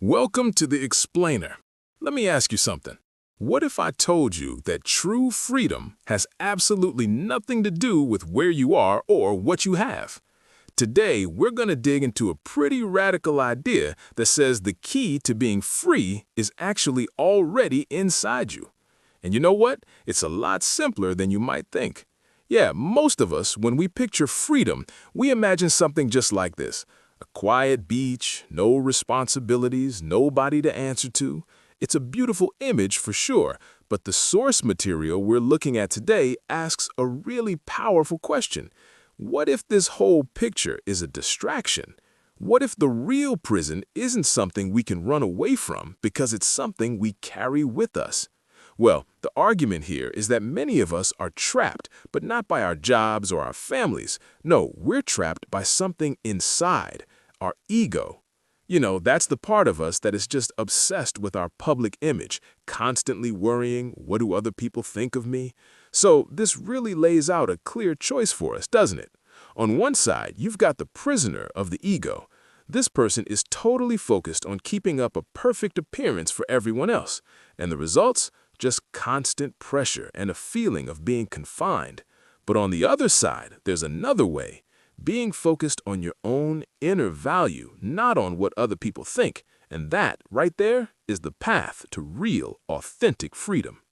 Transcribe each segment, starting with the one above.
Welcome to the Explainer. Let me ask you something. What if I told you that true freedom has absolutely nothing to do with where you are or what you have? Today, we're going to dig into a pretty radical idea that says the key to being free is actually already inside you. And you know what? It's a lot simpler than you might think. Yeah, most of us, when we picture freedom, we imagine something just like this. A quiet beach, no responsibilities, nobody to answer to. It's a beautiful image for sure, but the source material we're looking at today asks a really powerful question. What if this whole picture is a distraction? What if the real prison isn't something we can run away from because it's something we carry with us? Well, the argument here is that many of us are trapped, but not by our jobs or our families. No, we're trapped by something inside, our ego. You know, that's the part of us that is just obsessed with our public image, constantly worrying, what do other people think of me? So this really lays out a clear choice for us, doesn't it? On one side, you've got the prisoner of the ego. This person is totally focused on keeping up a perfect appearance for everyone else. And the results? Just constant pressure and a feeling of being confined. But on the other side, there's another way, being focused on your own inner value, not on what other people think. And that, right there, is the path to real, authentic freedom.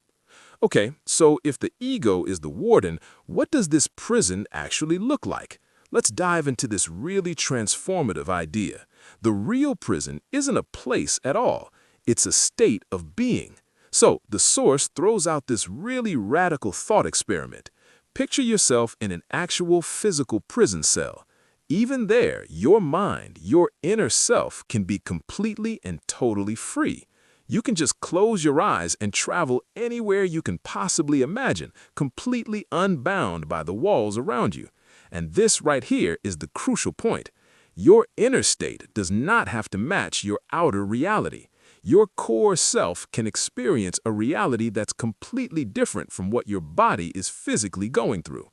Okay, so if the ego is the warden, what does this prison actually look like? Let's dive into this really transformative idea. The real prison isn't a place at all. It's a state of being. So, the source throws out this really radical thought experiment. Picture yourself in an actual physical prison cell. Even there, your mind, your inner self, can be completely and totally free. You can just close your eyes and travel anywhere you can possibly imagine, completely unbound by the walls around you. And this right here is the crucial point. Your inner state does not have to match your outer reality. Your core self can experience a reality that's completely different from what your body is physically going through.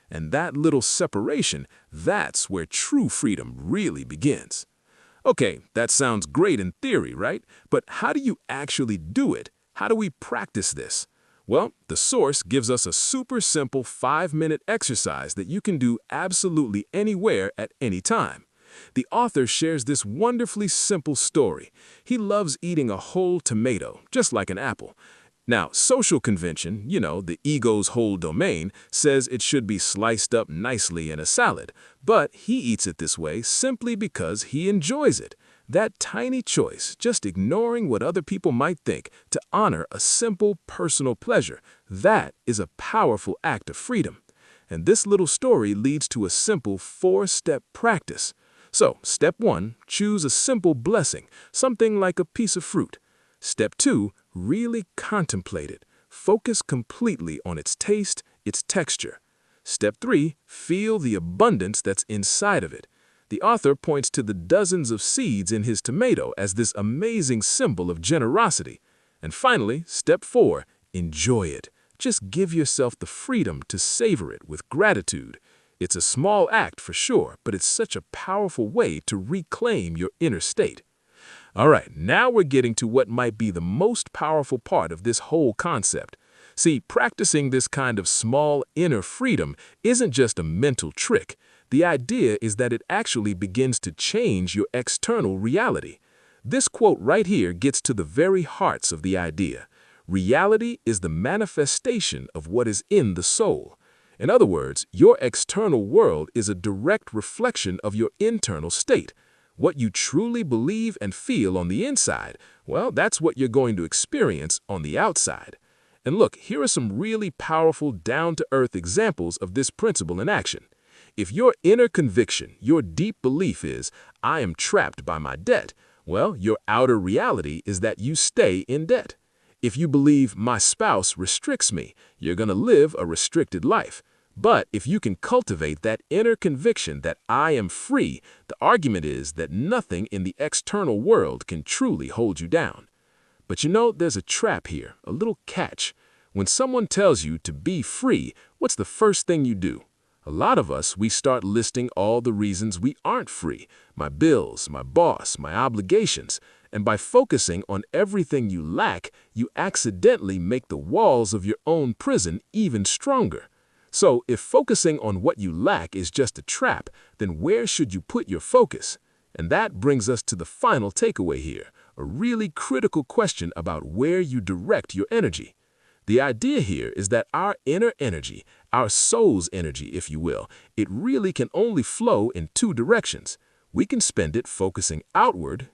And that little separation, that's where true freedom really begins. Okay, that sounds great in theory, right? But how do you actually do it? How do we practice this? Well, the source gives us a super simple 5-minute exercise that you can do absolutely anywhere at any time. The author shares this wonderfully simple story. He loves eating a whole tomato, just like an apple. Now, social convention, you know, the ego's whole domain, says it should be sliced up nicely in a salad, but he eats it this way simply because he enjoys it. That tiny choice, just ignoring what other people might think to honor a simple personal pleasure, that is a powerful act of freedom. And this little story leads to a simple 4-step practice. So, step 1, choose a simple blessing, something like a piece of fruit. Step 2, really contemplate it. Focus completely on its taste, its texture. Step 3, feel the abundance that's inside of it. The author points to the dozens of seeds in his tomato as this amazing symbol of generosity. And finally, step 4, enjoy it. Just give yourself the freedom to savor it with gratitude. It's a small act for sure, but it's such a powerful way to reclaim your inner state. All right, now we're getting to what might be the most powerful part of this whole concept. See, practicing this kind of small inner freedom isn't just a mental trick. The idea is that it actually begins to change your external reality. This quote right here gets to the very hearts of the idea. Reality is the manifestation of what is in the soul. In other words, your external world is a direct reflection of your internal state. What you truly believe and feel on the inside, well, that's what you're going to experience on the outside. And look, here are some really powerful, down-to-earth examples of this principle in action. If your inner conviction, your deep belief is, I am trapped by my debt, well, your outer reality is that you stay in debt. If you believe my spouse restricts me, you're going to live a restricted life. But if you can cultivate that inner conviction that I am free, the argument is that nothing in the external world can truly hold you down. But you know, there's a trap here, a little catch. When someone tells you to be free, what's the first thing you do? A lot of us, we start listing all the reasons we aren't free. My bills, my boss, my obligations. And by focusing on everything you lack, you accidentally make the walls of your own prison even stronger. So, if focusing on what you lack is just a trap, then where should you put your focus? And that brings us to the final takeaway here, a really critical question about where you direct your energy. The idea here is that our inner energy, our soul's energy, if you will, it really can only flow in two directions. We can spend it focusing outward,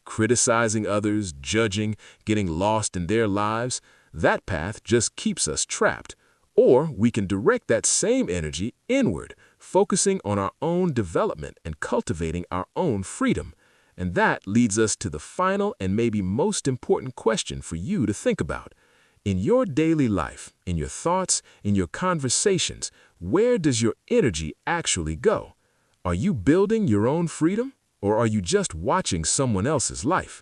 criticizing others, judging, getting lost in their lives. That path just keeps us trapped. Or we can direct that same energy inward, focusing on our own development and cultivating our own freedom. And that leads us to the final and maybe most important question for you to think about. In your daily life, in your thoughts, in your conversations, where does your energy actually go? Are you building your own freedom, or are you just watching someone else's life?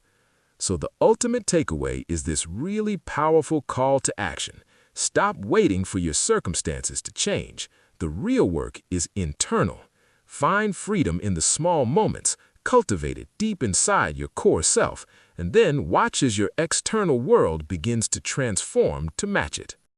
So the ultimate takeaway is this really powerful call to action. Stop waiting for your circumstances to change. The real work is internal. Find freedom in the small moments, cultivate it deep inside your core self, and then watch as your external world begins to transform to match it.